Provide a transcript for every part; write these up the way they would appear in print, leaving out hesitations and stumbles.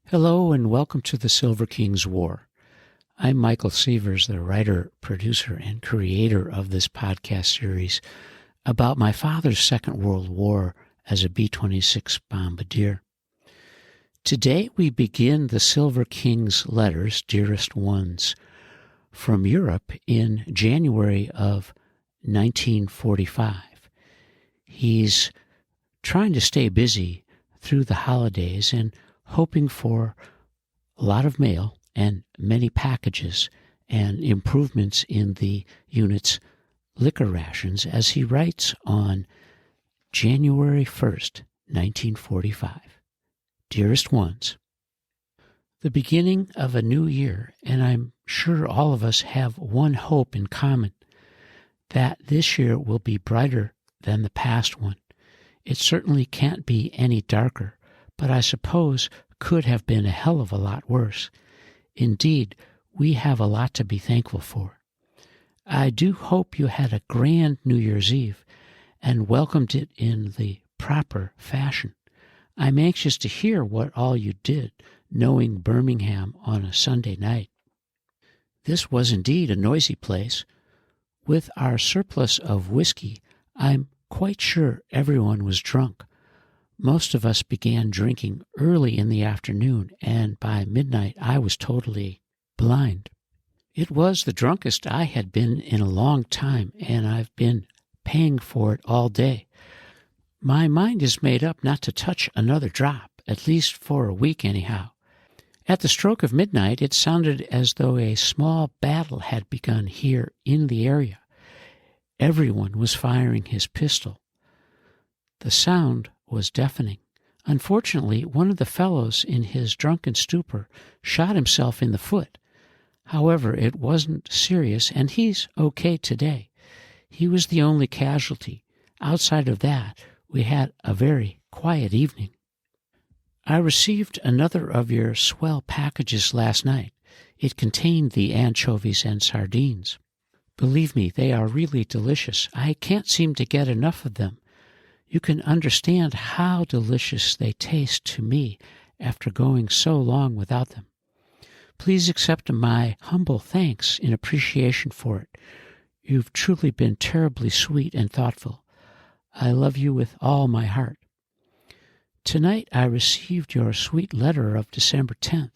Hello and welcome to the Silver King's War. I'm Michael Sievers, the writer, producer, and creator of this podcast series about my father's Second World War as a B-26 bombardier. Today we begin the Silver King's letters, Dearest Ones, from Europe in January of 1945. He's trying to stay busy through the holidays and hoping for a lot of mail and many packages and improvements in the unit's liquor rations as he writes on January 1st, 1945. Dearest Ones, the beginning of a new year, and I'm sure all of us have one hope in common, that this year will be brighter than the past one. It certainly can't be any darker, but I suppose could have been a hell of a lot worse. Indeed, we have a lot to be thankful for. I do hope you had a grand New Year's Eve and welcomed it in the proper fashion. I'm anxious to hear what all you did, knowing Birmingham on a Sunday night. This was indeed a noisy place. With our surplus of whiskey, I'm quite sure everyone was drunk. Most of us began drinking early in the afternoon, and by midnight I was totally blind. It was the drunkest I had been in a long time, and I've been paying for it all day. My mind is made up not to touch another drop, at least for a week anyhow. At the stroke of midnight, it sounded as though a small battle had begun here in the area. Everyone was firing his pistol. The sound was deafening. Unfortunately, one of the fellows in his drunken stupor shot himself in the foot. However, it wasn't serious, and he's okay today. He was the only casualty. Outside of that, we had a very quiet evening. I received another of your swell packages last night. It contained the anchovies and sardines. Believe me, they are really delicious. I can't seem to get enough of them. You can understand how delicious they taste to me after going so long without them. Please accept my humble thanks in appreciation for it. You've truly been terribly sweet and thoughtful. I love you with all my heart. Tonight I received your sweet letter of December 10th.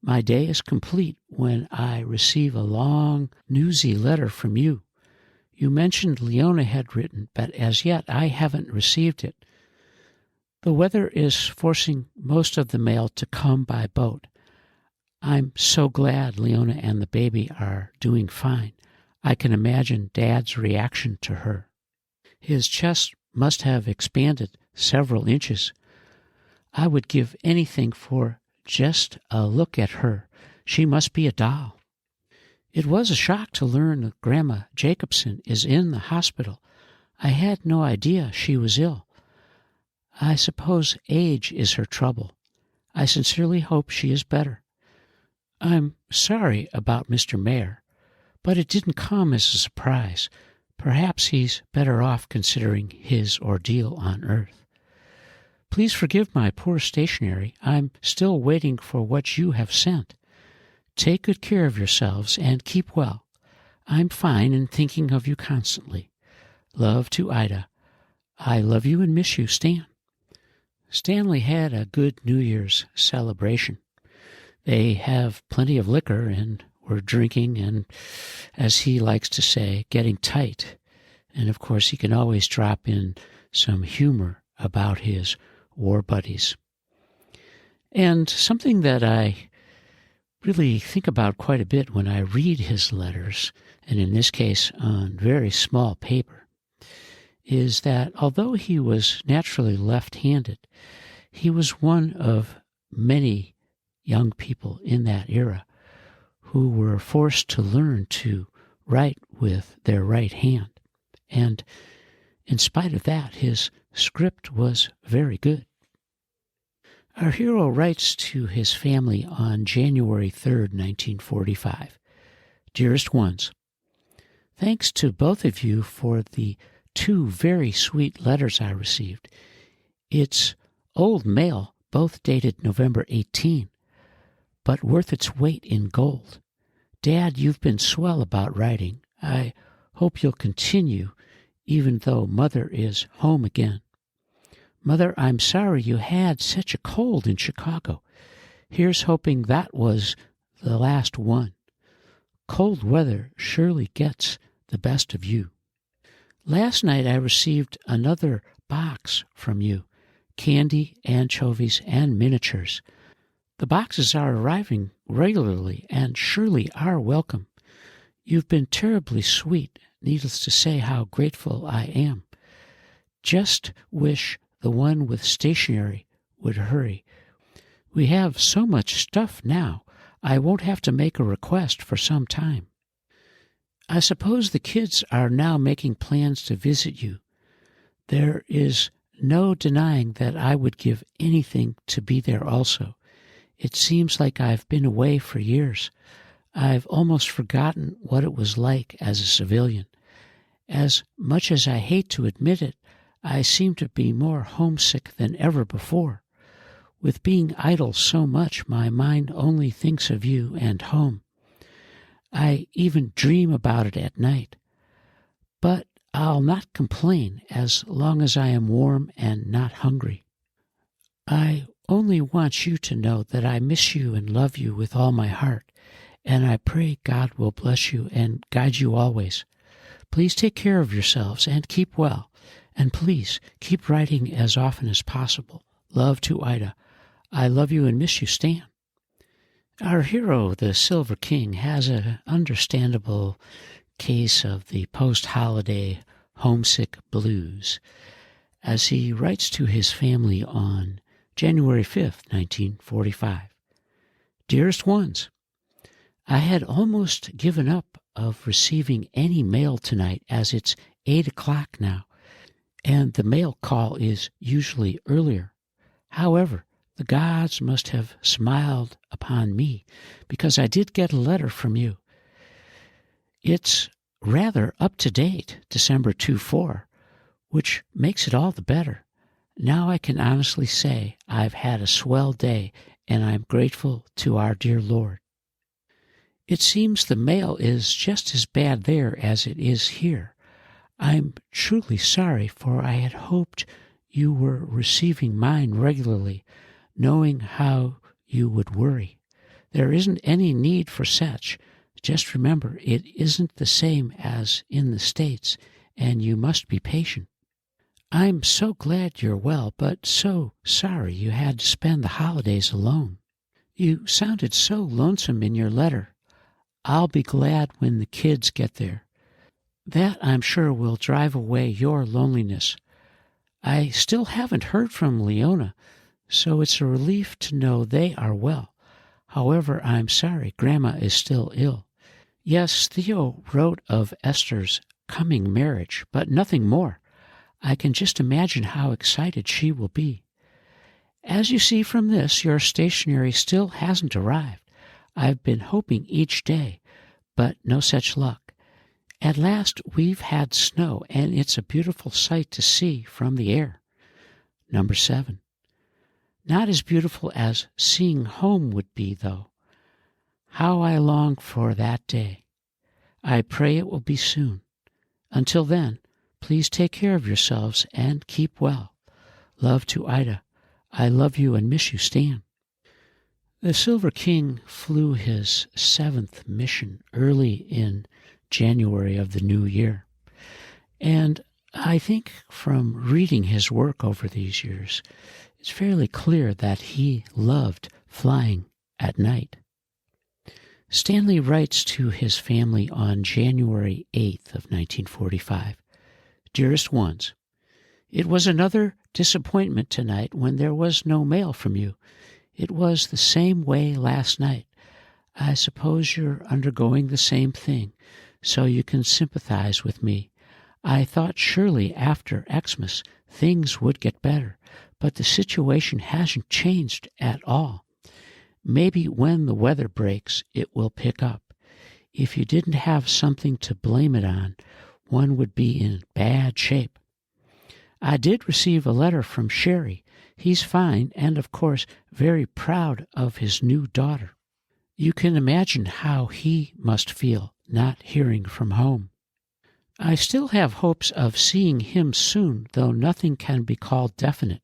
My day is complete when I receive a long, newsy letter from you. You mentioned Leona had written, but as yet I haven't received it. The weather is forcing most of the mail to come by boat. I'm so glad Leona and the baby are doing fine. I can imagine Dad's reaction to her. His chest must have expanded several inches. I would give anything for just a look at her. She must be a doll. It was a shock to learn that Grandma Jacobson is in the hospital. I had no idea she was ill. I suppose age is her trouble. I sincerely hope she is better. I'm sorry about Mr. Mayer, but it didn't come as a surprise. Perhaps he's better off considering his ordeal on Earth. Please forgive my poor stationery. I'm still waiting for what you have sent. Take good care of yourselves and keep well. I'm fine and thinking of you constantly. Love to Ida. I love you and miss you, Stan. Stanley had a good New Year's celebration. They have plenty of liquor and were drinking and, as he likes to say, getting tight. And of course he can always drop in some humor about his war buddies. And something that I really think about quite a bit when I read his letters, and in this case on very small paper, is that although he was naturally left-handed, he was one of many young people in that era who were forced to learn to write with their right hand. And in spite of that, his script was very good. Our hero writes to his family on January 3rd, 1945. Dearest Ones, thanks to both of you for the 2 very sweet letters I received. It's old mail, both dated November 18, but worth its weight in gold. Dad, you've been swell about writing. I hope you'll continue, even though Mother is home again. Mother, I'm sorry you had such a cold in Chicago. Here's hoping that was the last one. Cold weather surely gets the best of you. Last night I received another box from you, candy, anchovies, and miniatures. The boxes are arriving regularly and surely are welcome. You've been terribly sweet, needless to say how grateful I am. Just wish the one with stationery would hurry. We have so much stuff now, I won't have to make a request for some time. I suppose the kids are now making plans to visit you. There is no denying that I would give anything to be there also. It seems like I've been away for years. I've almost forgotten what it was like as a civilian. As much as I hate to admit it, I seem to be more homesick than ever before. With being idle so much, my mind only thinks of you and home. I even dream about it at night. But I'll not complain as long as I am warm and not hungry. I only want you to know that I miss you and love you with all my heart, and I pray God will bless you and guide you always. Please take care of yourselves and keep well, and please keep writing as often as possible. Love to Ida. I love you and miss you, Stan. Our hero, the Silver King, has an understandable case of the post-holiday homesick blues, as he writes to his family on January 5th, 1945. Dearest Ones, I had almost given up of receiving any mail tonight as it's 8 o'clock now, and the mail call is usually earlier. However, the gods must have smiled upon me, because I did get a letter from you. It's rather up to date, December 24, which makes it all the better. Now I can honestly say I've had a swell day, and I'm grateful to our dear Lord. It seems the mail is just as bad there as it is here. I'm truly sorry, for I had hoped you were receiving mine regularly, knowing how you would worry. There isn't any need for such. Just remember, it isn't the same as in the States, and you must be patient. I'm so glad you're well, but so sorry you had to spend the holidays alone. You sounded so lonesome in your letter. I'll be glad when the kids get there. That, I'm sure, will drive away your loneliness. I still haven't heard from Leona, so it's a relief to know they are well. However, I'm sorry Grandma is still ill. Yes, Theo wrote of Esther's coming marriage, but nothing more. I can just imagine how excited she will be. As you see from this, your stationery still hasn't arrived. I've been hoping each day, but no such luck. At last we've had snow, and it's a beautiful sight to see from the air. Number 7. Not as beautiful as seeing home would be, though. How I long for that day. I pray it will be soon. Until then, please take care of yourselves and keep well. Love to Ida. I love you and miss you, Stan. The Silver King flew his 7th mission early in January of the new year. And I think from reading his work over these years, it's fairly clear that he loved flying at night. Stanley writes to his family on January 8th of 1945, Dearest Ones, it was another disappointment tonight when there was no mail from you. It was the same way last night. I suppose you're undergoing the same thing, so you can sympathize with me. I thought surely after Xmas things would get better, but the situation hasn't changed at all. Maybe when the weather breaks, it will pick up. If you didn't have something to blame it on, one would be in bad shape. I did receive a letter from Sherry. He's fine and, of course, very proud of his new daughter. You can imagine how he must feel not hearing from home. I still have hopes of seeing him soon, though nothing can be called definite.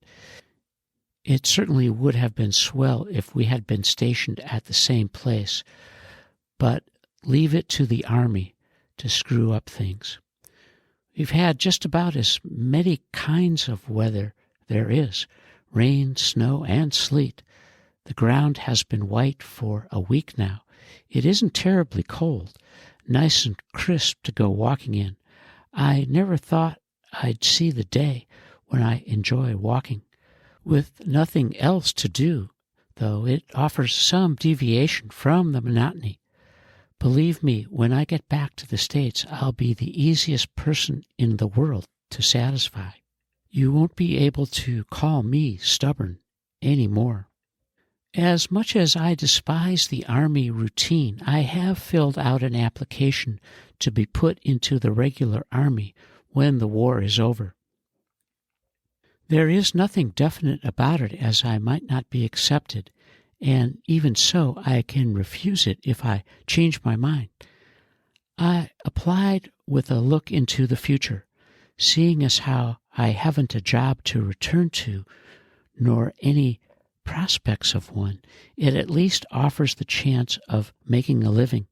It certainly would have been swell if we had been stationed at the same place, but leave it to the Army to screw up things. We've had just about as many kinds of weather there is, rain, snow, and sleet. The ground has been white for a week now. It isn't terribly cold, nice and crisp to go walking in. I never thought I'd see the day when I enjoy walking. With nothing else to do, though, it offers some deviation from the monotony. Believe me, when I get back to the States, I'll be the easiest person in the world to satisfy. You won't be able to call me stubborn any more. As much as I despise the Army routine, I have filled out an application to be put into the regular Army when the war is over. There is nothing definite about it, as I might not be accepted, and even so I can refuse it if I change my mind. I applied with a look into the future, seeing as how I haven't a job to return to, nor any prospects of one. It at least offers the chance of making a living.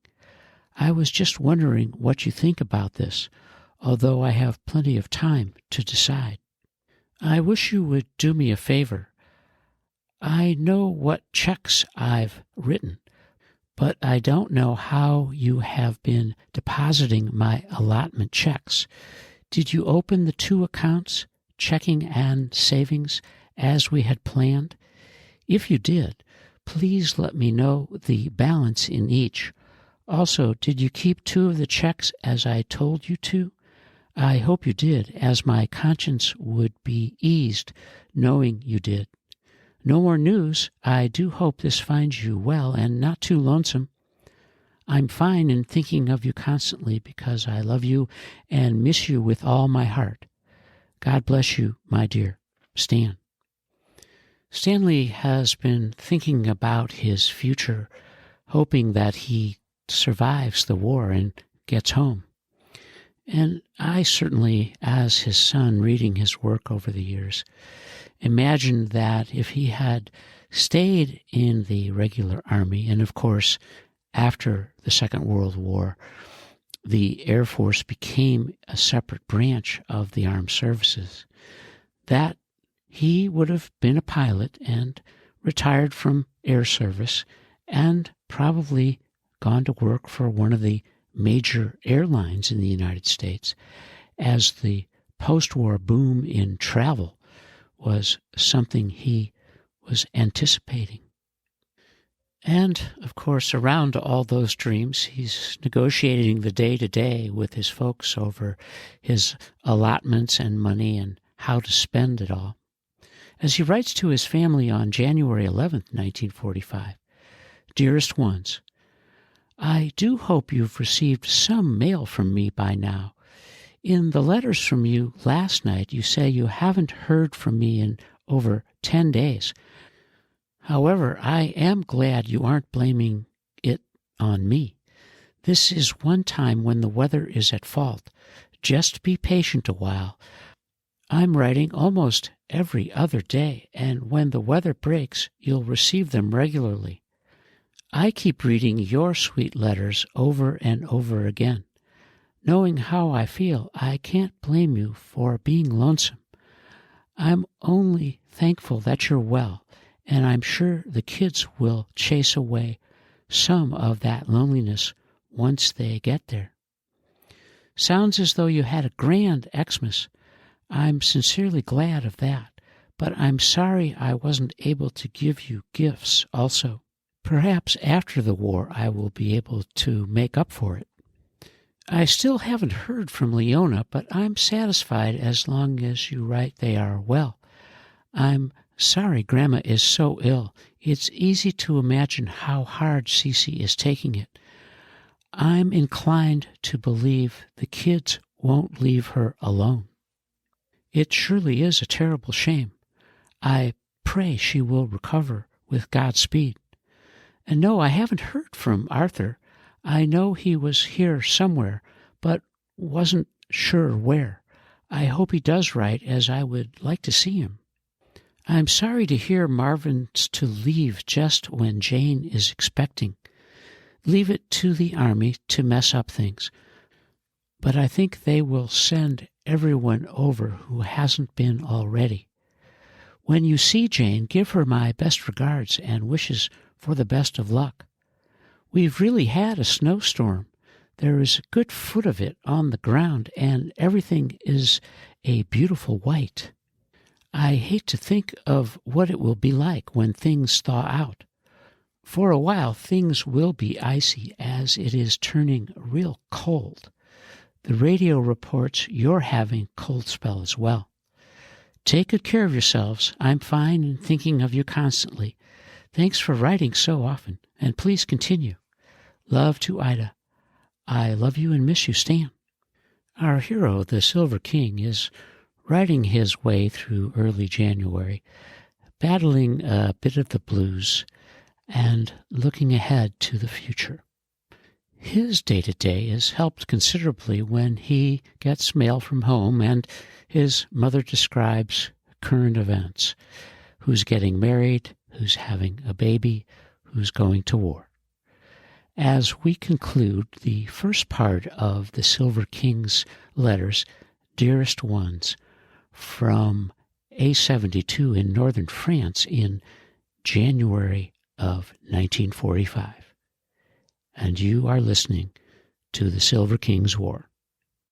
I was just wondering what you think about this, although I have plenty of time to decide. I wish you would do me a favor. I know what checks I've written, but I don't know how you have been depositing my allotment checks. Did you open the 2 accounts, checking and savings, as we had planned? If you did, please let me know the balance in each. Also, did you keep 2 of the checks as I told you to? I hope you did, as my conscience would be eased knowing you did. No more news. I do hope this finds you well and not too lonesome. I'm fine in thinking of you constantly because I love you and miss you with all my heart. God bless you, my dear. Stan. Stanley has been thinking about his future, hoping that he survives the war and gets home. And I certainly, as his son reading his work over the years, imagined that if he had stayed in the regular Army, and of course, after the Second World War, the Air Force became a separate branch of the armed services, that he would have been a pilot and retired from air service and probably gone to work for one of the major airlines in the United States, as the post-war boom in travel was something he was anticipating. And, of course, around all those dreams, he's negotiating the day-to-day with his folks over his allotments and money and how to spend it all. As he writes to his family on January 11th, 1945, Dearest Ones, I do hope you've received some mail from me by now. In the letters from you last night, you say you haven't heard from me in over 10 days. However, I am glad you aren't blaming it on me. This is one time when the weather is at fault. Just be patient a while. I'm writing almost every other day, and when the weather breaks, you'll receive them regularly. I keep reading your sweet letters over and over again. Knowing how I feel, I can't blame you for being lonesome. I'm only thankful that you're well, and I'm sure the kids will chase away some of that loneliness once they get there. Sounds as though you had a grand Xmas. I'm sincerely glad of that, but I'm sorry I wasn't able to give you gifts also. Perhaps after the war I will be able to make up for it. I still haven't heard from Leona, but I'm satisfied as long as you write they are well. I'm sorry Grandma is so ill. It's easy to imagine how hard Cece is taking it. I'm inclined to believe the kids won't leave her alone. It surely is a terrible shame. I pray she will recover with Godspeed. And no, I haven't heard from Arthur. I know he was here somewhere, but wasn't sure where. I hope he does write, as I would like to see him. I'm sorry to hear Marvin's to leave just when Jane is expecting. Leave it to the Army to mess up things. But I think they will send everyone over who hasn't been already. When you see Jane, give her my best regards and wishes for the best of luck. We've really had a snowstorm. There is a good foot of it on the ground, and everything is a beautiful white. I hate to think of what it will be like when things thaw out. For a while, things will be icy as it is turning real cold. The radio reports you're having a cold spell as well. Take good care of yourselves. I'm fine and thinking of you constantly. Thanks for writing so often, and please continue. Love to Ida. I love you and miss you, Stan. Our hero, the Silver King, is writing his way through early January, battling a bit of the blues and looking ahead to the future. His day-to-day is helped considerably when he gets mail from home and his mother describes current events. Who's getting married, who's having a baby, who's going to war. As we conclude the first part of the Silver King's letters, Dearest Ones, from A72 in northern France in January of 1945. And you are listening to the Silver King's War.